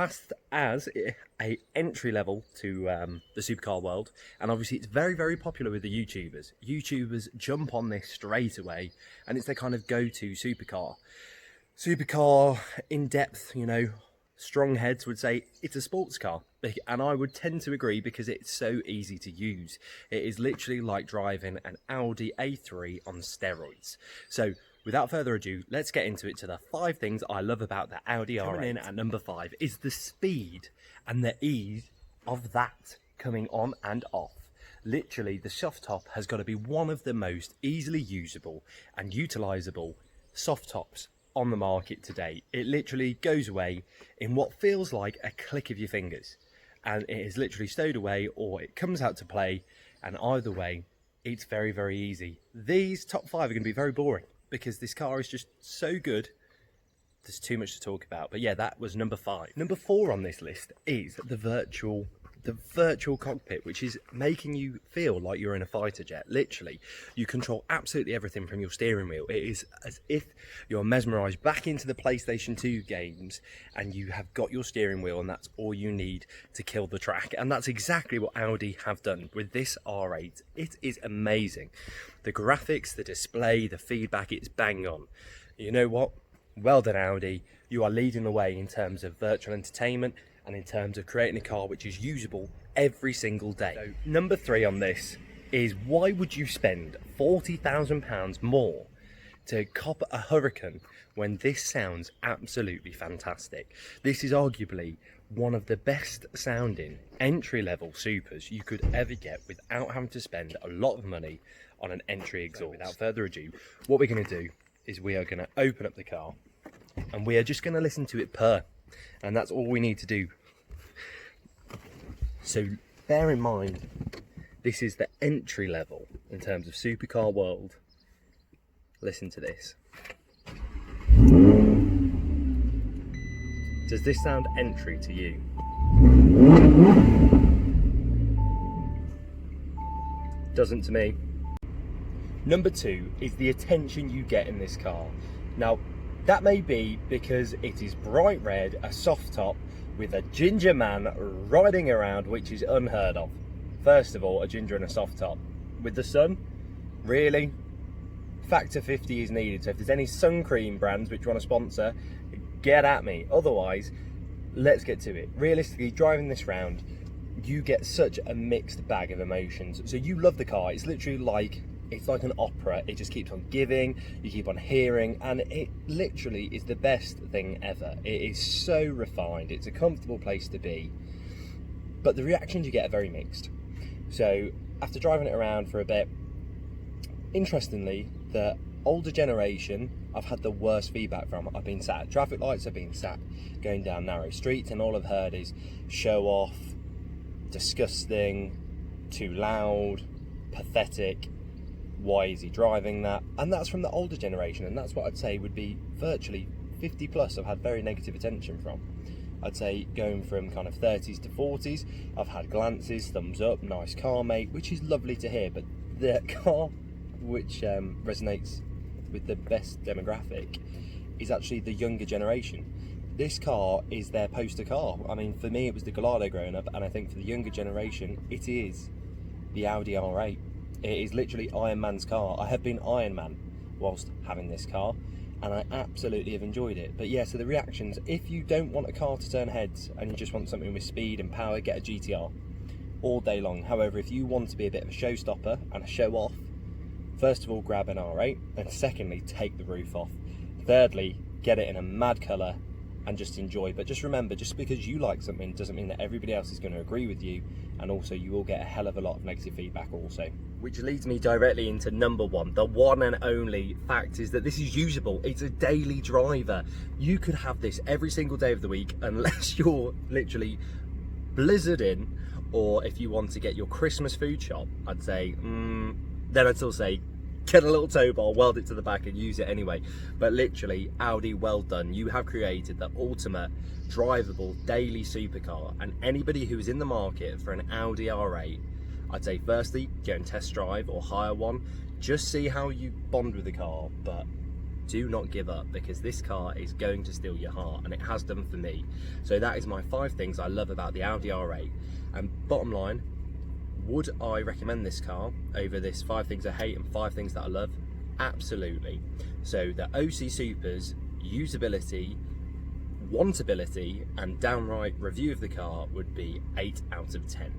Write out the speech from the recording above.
classed as a entry level to the supercar world, and obviously it's very, very popular with the YouTubers. YouTubers jump on this straight away, and it's their kind of go-to supercar. Supercar in depth, you know, strong heads would say it's a sports car, and I would tend to agree because it's so easy to use. It is literally like driving an Audi A3 on steroids. So without further ado, let's get into it to the 5 things I love about the Audi R8. Coming in at number 5 is the speed and the ease of that coming on and off. Literally, the soft top has got to be one of the most easily usable and utilisable soft tops on the market today. It literally goes away in what feels like a click of your fingers, and it is literally stowed away or it comes out to play, and either way it's very, very easy. These top 5 are going to be very boring because this car is just so good. There's too much to talk about. But yeah, that was number 5. Number 4 on this list is the virtual cockpit, which is making you feel like you're in a fighter jet. Literally, you control absolutely everything from your steering wheel. It is as if you're mesmerized back into the PlayStation 2 games and you have got your steering wheel, and that's all you need to kill the track. And that's exactly what Audi have done with this R8. It is amazing. The graphics, the display, the feedback, it's bang on. You know what? Well done, Audi. You are leading the way in terms of virtual entertainment and in terms of creating a car which is usable every single day. So, number 3 on this is, why would you spend £40,000 more to cop a Huracan when this sounds absolutely fantastic? This is arguably one of the best sounding entry-level supers you could ever get without having to spend a lot of money on an entry exhaust. So without further ado, what we're going to do is we are going to open up the car and we are just going to listen to it purr, and that's all we need to do. So bear in mind, this is the entry level in terms of supercar world. Listen to this. Does this sound entry to you? Doesn't to me. Number 2 is the attention you get in this car. Now, that may be because it is bright red, a soft top, with a ginger man riding around, which is unheard of. First of all, a ginger and a soft top. With the sun? Really? Factor 50 is needed, so if there's any sun cream brands which want to sponsor, get at me. Otherwise, let's get to it. Realistically, driving this round, you get such a mixed bag of emotions. So you love the car. It's literally like, it's like an opera. It just keeps on giving, you keep on hearing, and it literally is the best thing ever. It is so refined, it's a comfortable place to be, but the reactions you get are very mixed. So after driving it around for a bit, interestingly, the older generation I've had the worst feedback from. I've been sat at traffic lights, I've been sat going down narrow streets, and all I've heard is show off, disgusting, too loud, pathetic, why is he driving that? And that's from the older generation, and that's what I'd say would be virtually 50 plus I've had very negative attention from. I'd say going from kind of 30s to 40s, I've had glances, thumbs up, nice car mate, which is lovely to hear, but the car which resonates with the best demographic is actually the younger generation. This car is their poster car. I mean, for me it was the Gallardo growing up, and I think for the younger generation it is the Audi R8. It is literally Iron Man's car. I have been Iron Man whilst having this car, and I absolutely have enjoyed it. But yeah, so the reactions, if you don't want a car to turn heads and you just want something with speed and power, get a GTR all day long. However, if you want to be a bit of a showstopper and a show off, first of all, grab an R8, and secondly, take the roof off. Thirdly, get it in a mad colour and just enjoy. But just remember, just because you like something doesn't mean that everybody else is going to agree with you, and also you will get a hell of a lot of negative feedback also. Which leads me directly into number 1. The one and only fact is that this is usable. It's a daily driver. You could have this every single day of the week, unless you're literally blizzarding, or if you want to get your Christmas food shop, I'd say, then I'd still say, get a little tow bar, weld it to the back and use it anyway. But literally, Audi, well done. You have created the ultimate drivable daily supercar, and anybody who is in the market for an Audi R8, I'd say firstly, go and test drive or hire one. Just see how you bond with the car, but do not give up, because this car is going to steal your heart, and it has done for me. So that is my 5 things I love about the Audi R8. And bottom line, would I recommend this car over this 5 things I hate and 5 things that I love? Absolutely. So the OC Super's usability, wantability and downright review of the car would be 8 out of 10.